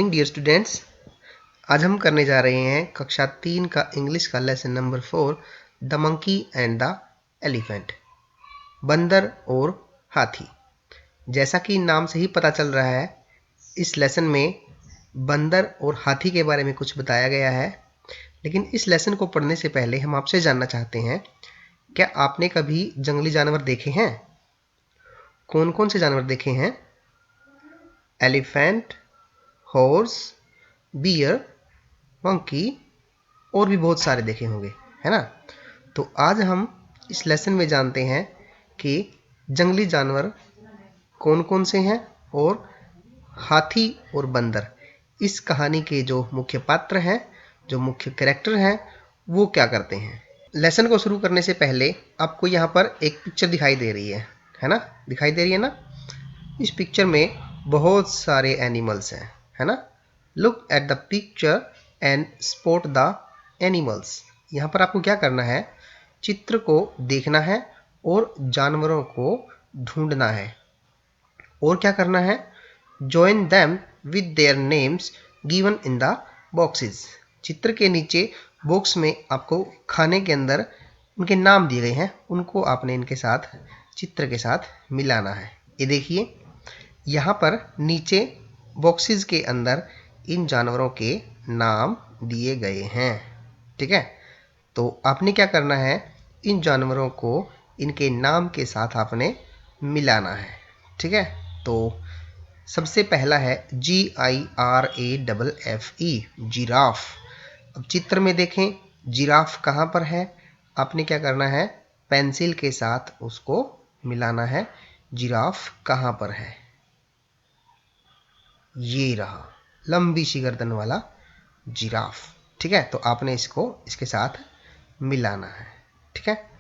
Morning dear students. आज हम करने जा रहे हैं कक्षा 3 का इंग्लिश का lesson number 4 the monkey and the elephant, बंदर और हाथी। जैसा कि नाम से ही पता चल रहा है, इस लेसन में बंदर और हाथी के बारे में कुछ बताया गया है। लेकिन इस लेसन को पढ़ने से पहले हम आपसे जानना चाहते हैं, क्या आपने कभी जंगली जानवर देखे हैं? कौन कौन से जानवर देखे हैं? एलिफेंट, हॉर्स, बियर, मंकी और भी बहुत सारे देखे होंगे, है ना। तो आज हम इस लेसन में जानते हैं कि जंगली जानवर कौन कौन से हैं और हाथी और बंदर इस कहानी के जो मुख्य पात्र हैं, जो मुख्य कैरेक्टर हैं, वो क्या करते हैं। लेसन को शुरू करने से पहले आपको यहाँ पर एक पिक्चर दिखाई दे रही है ना, दिखाई दे रही है ना। इस पिक्चर में बहुत सारे एनिमल्स हैं, है ना। Look at the picture and spot the animals. यहाँ पर आपको क्या करना है, चित्र को देखना है और जानवरों को ढूंढना है। और क्या करना है, join them with their names given in the boxes. चित्र के नीचे बॉक्स में आपको खाने के अंदर उनके नाम दिए गए हैं, उनको आपने इनके साथ चित्र के साथ मिलाना है। ये देखिए, यहाँ पर नीचे बॉक्सेस के अंदर इन जानवरों के नाम दिए गए हैं, ठीक है। तो आपने क्या करना है, इन जानवरों को इनके नाम के साथ आपने मिलाना है, ठीक है। तो सबसे पहला है GIRAFFE, जिराफ। अब चित्र में देखें, जिराफ कहाँ पर है। आपने क्या करना है, पेंसिल के साथ उसको मिलाना है। जिराफ कहाँ पर है, ये रहा, लंबी सी गर्दन वाला जिराफ, ठीक है। तो आपने इसको इसके साथ मिलाना है, ठीक है।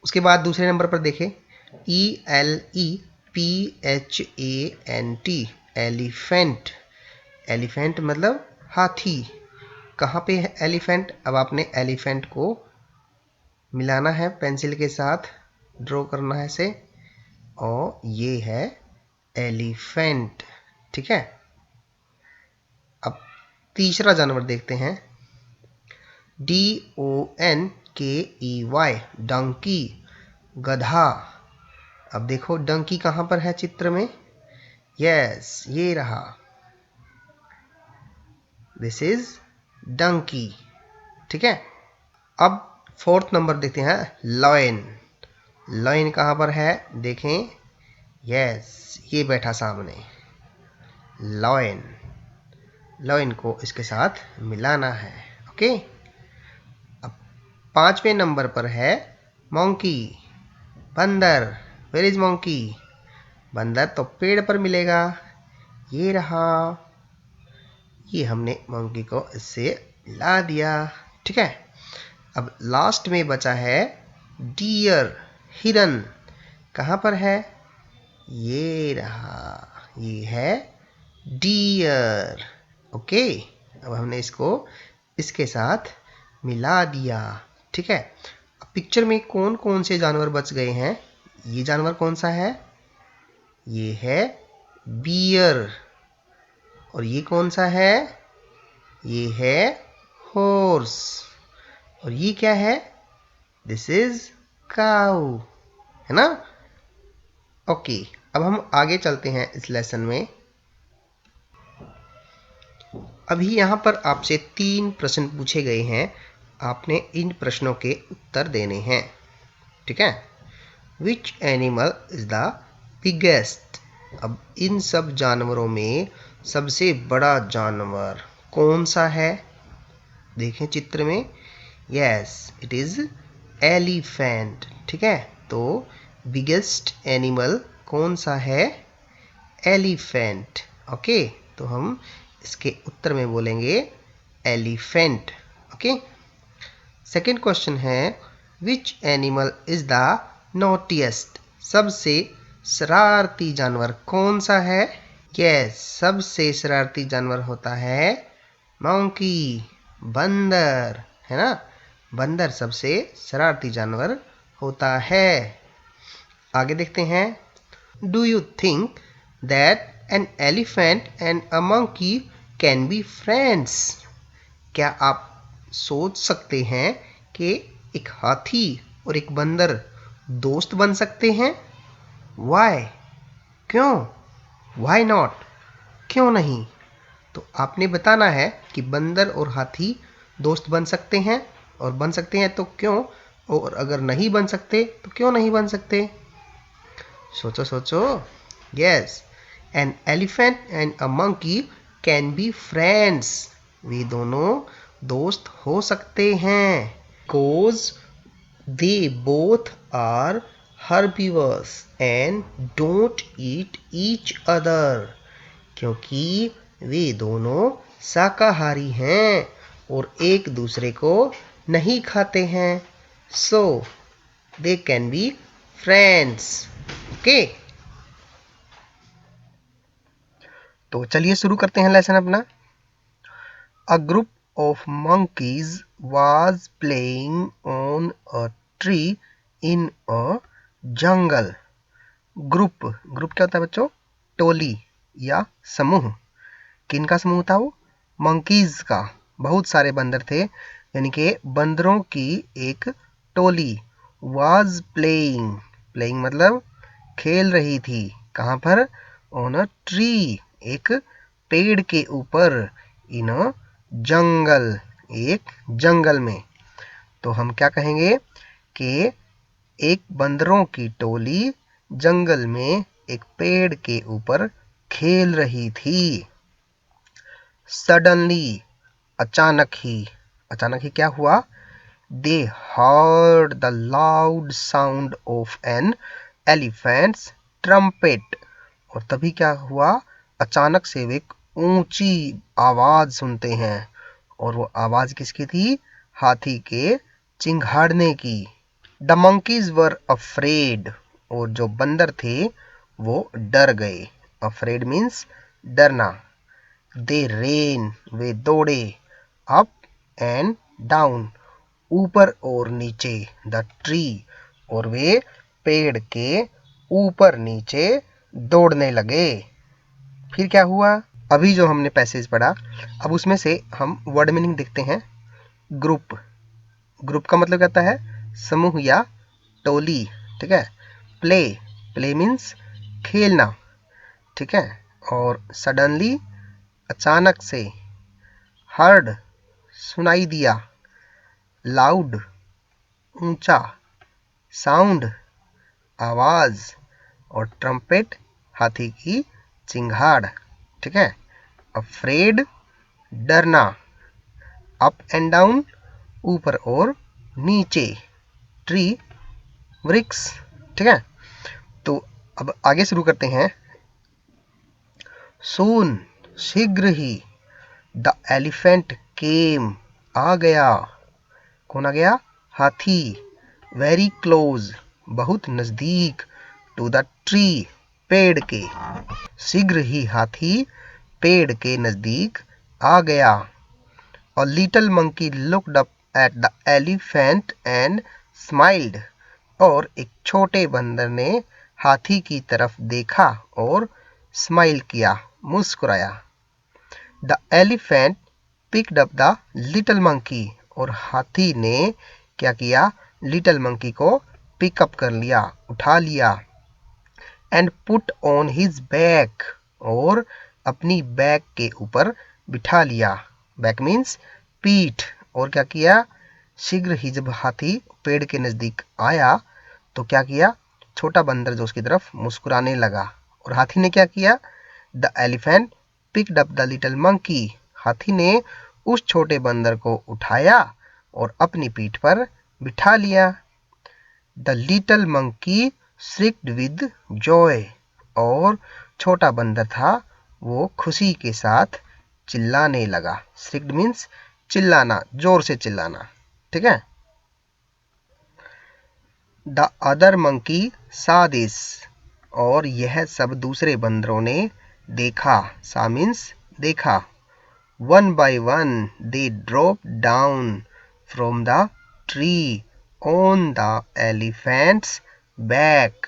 उसके बाद दूसरे नंबर पर देखें, ELEPHANT, एलिफेंट। एलिफेंट मतलब हाथी। कहाँ पे है एलिफेंट? अब आपने एलिफेंट को मिलाना है, पेंसिल के साथ ड्रॉ करना है इसे, और ये है एलिफेंट, ठीक है। अब तीसरा जानवर देखते हैं, DONKEY, डंकी, गधा। अब देखो डंकी कहाँ पर है चित्र में, यस, ये रहा, दिस इज डंकी, ठीक है। अब फोर्थ नंबर देखते हैं, लॉयन। लॉयन कहाँ पर है, देखें, यस, ये बैठा सामने, लॉयन। लॉयन को इसके साथ मिलाना है, ओके। अब पांचवें नंबर पर है मंकी, बंदर। Where is monkey? बंदर तो पेड़ पर मिलेगा, ये रहा, ये हमने मंकी को इससे ला दिया, ठीक है। अब लास्ट में बचा है डियर, हिरन। कहाँ पर है, ये रहा, ये है डियर, ओके। अब हमने इसको इसके साथ मिला दिया, ठीक है। अब पिक्चर में कौन कौन से जानवर बच गए हैं, ये जानवर कौन सा है, ये है बियर। और ये कौन सा है, ये है हॉर्स। और ये क्या है, दिस इज काऊ, है ना। ओके, अब हम आगे चलते हैं इस लेसन में। अभी यहाँ पर आपसे 3 प्रश्न पूछे गए हैं, आपने इन प्रश्नों के उत्तर देने हैं, ठीक है। Which animal is the biggest? अब इन सब जानवरों में सबसे बड़ा जानवर कौन सा है, देखें चित्र में, यस, इट इज एलिफेंट, ठीक है। तो बिगेस्ट एनिमल कौन सा है, एलिफेंट, ओके। तो हम इसके उत्तर में बोलेंगे एलिफेंट, ओके। सेकेंड क्वेश्चन है, which animal is the naughtiest? सबसे शरारती जानवर कौन सा है, यस, सबसे शरारती जानवर होता है मंकी, बंदर, है ना। बंदर सबसे शरारती जानवर होता है। आगे देखते हैं, do you think that an elephant and a monkey can be friends. क्या आप सोच सकते हैं कि एक हाथी और एक बंदर दोस्त बन सकते हैं? वाई, क्यों? वाई नॉट, क्यों नहीं? तो आपने बताना है कि बंदर और हाथी दोस्त बन सकते हैं, और बन सकते हैं तो क्यों, और अगर नहीं बन सकते तो क्यों नहीं बन सकते? सोचो सोचो। Yes, an elephant and a monkey can be friends. वे दोनों दोस्त हो सकते हैं। Because they both are herbivores and don't eat each other। क्योंकि वे दोनों शाकाहारी हैं और एक दूसरे को नहीं खाते हैं। So they can be friends. Okay, तो चलिए शुरू करते हैं लेसन अपना। A group of monkeys was playing on a tree in a jungle। Group, group क्या होता है बच्चों? टोली या समूह। किनका समूह था वो? मंकीज का। बहुत सारे बंदर थे, यानी कि बंदरों की एक टोली। वाज प्लेइंग, प्लेइंग मतलब खेल रही थी। कहाँ पर? ऑन अ ट्री, एक पेड़ के ऊपर। इन अ जंगल, एक जंगल में। तो हम क्या कहेंगे कि एक बंदरों की टोली जंगल में एक पेड़ के ऊपर खेल रही थी। सडनली, अचानक ही क्या हुआ? They heard the loud sound of an elephants trumpet. और तभी क्या हुआ? अचानक से वे एक ऊंची आवाज सुनते हैं, और वो आवाज किसकी थी? हाथी के चिंघाड़ने की। The monkeys were afraid. और जो बंदर थे वो डर गए। अफ्रेड मीन्स डरना। दे रेन, वे दौड़े। अप एंड डाउन, ऊपर और नीचे। द ट्री, और वे पेड़ के ऊपर नीचे दौड़ने लगे। फिर क्या हुआ? अभी जो हमने पैसेज पढ़ा, अब उसमें से हम वर्ड मीनिंग देखते हैं। ग्रुप, ग्रुप का मतलब कहता है समूह या टोली। ठीक है। प्ले, प्ले मीन्स खेलना। ठीक है। और सडनली, अचानक से। हर्ड, सुनाई दिया। लाउड, ऊंचा। साउंड, आवाज। और ट्रम्पेट, हाथी की चिंगाड़। ठीक है। अफ्रेड, डरना। अप एंड डाउन, ऊपर और नीचे। ट्री, वृक्ष। ठीक है। तो अब आगे शुरू करते हैं। सून, शीघ्र ही। द एलिफेंट केम, आ गया। कौन आ गया? हाथी। वेरी क्लोज, बहुत नजदीक। टू द ट्री, पेड़ के। शीघ्र ही हाथी पेड़ के नजदीक आ गया। A little monkey looked up at the elephant and smiled. और एक छोटे बंदर ने हाथी की तरफ देखा और स्माइल किया, मुस्कुराया। The elephant picked up the little monkey. और हाथी ने क्या किया? लिटिल मंकी को पिकअप कर लिया, उठा लिया। And put on his back. और अपनी बैक के ऊपर बिठा लिया। बैक मीन्स पीठ। और क्या किया? शीघ्र ही जब हाथी पेड़ के नजदीक आया तो क्या किया? छोटा बंदर जो उसकी तरफ मुस्कुराने लगा। और हाथी ने क्या किया? The elephant picked up the little monkey. हाथी ने उस छोटे बंदर को उठाया और अपनी पीठ पर बिठा लिया। The little monkey shrieked with joy. और छोटा बंदर था वो खुशी के साथ चिल्लाने लगा। श्रिक्ड मीन्स चिल्लाना, जोर से चिल्लाना। ठीक है। द अदर मंकी सा दिस। और यह सब दूसरे बंदरों ने देखा। सा मीन्स देखा। One by one they drop down from the tree on the elephants back.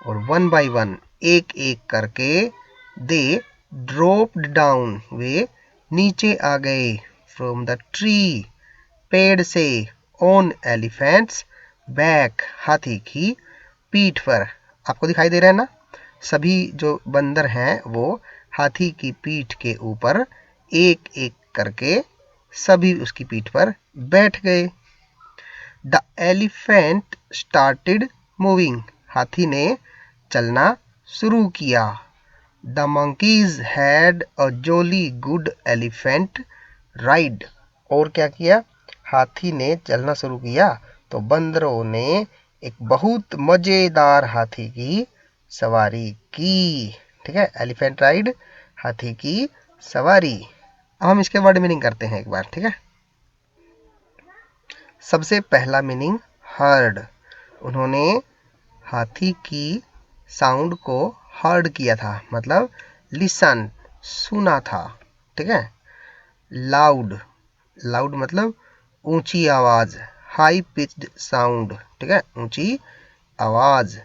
और वन बाय वन, एक एक करके, दे ड्रॉप्ड डाउन, वे नीचे आ गए, फ्रॉम द ट्री, पेड़ से, ऑन एलिफेंट्स बैक, हाथी की पीठ पर। आपको दिखाई दे रहा है ना, सभी जो बंदर हैं वो हाथी की पीठ के ऊपर एक एक करके सभी उसकी पीठ पर बैठ गए। द एलिफेंट स्टार्टेड मूविंग, हाथी ने चलना शुरू किया। The monkeys had a jolly good elephant ride, और क्या किया, हाथी ने चलना शुरू किया तो बंदरों ने एक बहुत मजेदार हाथी की सवारी की। ठीक है, एलिफेंट राइड, हाथी की सवारी। हम इसके वर्ड मीनिंग करते हैं एक बार। ठीक है, सबसे पहला मीनिंग हर्ड, उन्होंने हाथी की साउंड को हर्ड किया था, मतलब लिसन, सुना था। ठीक है, लाउड, लाउड मतलब ऊंची आवाज, हाई पिच्ड साउंड। ठीक है, ऊंची आवाज।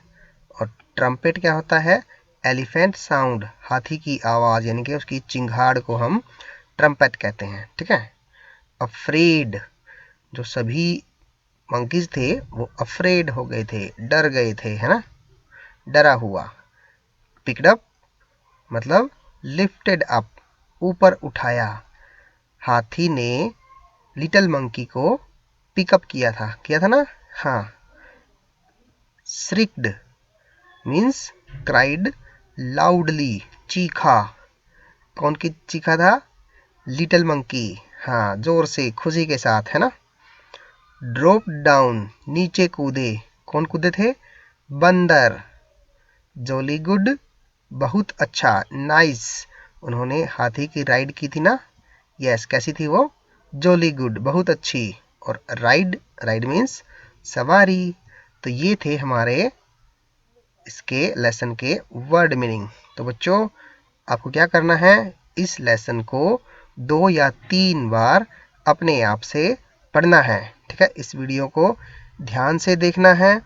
और ट्रम्पेट क्या होता है, एलिफेंट साउंड, हाथी की आवाज, यानी कि उसकी चिंगाड़ को हम ट्रम्पेट कहते हैं। ठीक है, अफ्रेड, जो सभी मंकीज थे वो अफ्रेड हो गए थे, डर गए थे, है ना, डरा हुआ। पिक्ड अप मतलब लिफ्टेड अप, ऊपर उठाया। हाथी ने लिटिल मंकी को पिकअप किया था ना। हाँ, श्रिक्ड मीन्स क्राइड लाउडली, चीखा। कौन की चीखा था, लिटिल मंकी, हाँ, जोर से, खुशी के साथ, है ना। ड्रॉप डाउन, नीचे कूदे, कौन कूदे थे, बंदर। जॉली गुड, बहुत अच्छा, नाइस, उन्होंने हाथी की राइड की थी ना। यस, कैसी थी वो, जॉली गुड, बहुत अच्छी। और राइड, राइड मीन्स सवारी। तो ये थे हमारे इसके लेसन के वर्ड मीनिंग। तो बच्चों, आपको क्या करना है, इस लेसन को 2 या 3 बार अपने आप से पढ़ना है। ठीक है, इस वीडियो को ध्यान से देखना है,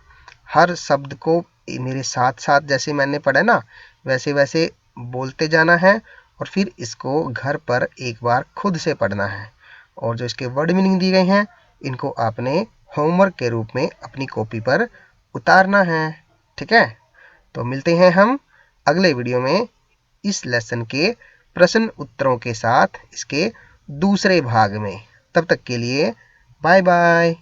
हर शब्द को मेरे साथ साथ जैसे मैंने पढ़ा ना वैसे वैसे बोलते जाना है, और फिर इसको घर पर एक बार खुद से पढ़ना है। और जो इसके वर्ड मीनिंग दिए गए हैं इनको आपने होमवर्क के रूप में अपनी कॉपी पर उतारना है। ठीक है, तो मिलते हैं हम अगले वीडियो में इस लेसन के प्रश्न उत्तरों के साथ इसके दूसरे भाग में। तब तक के लिए बाय बाय।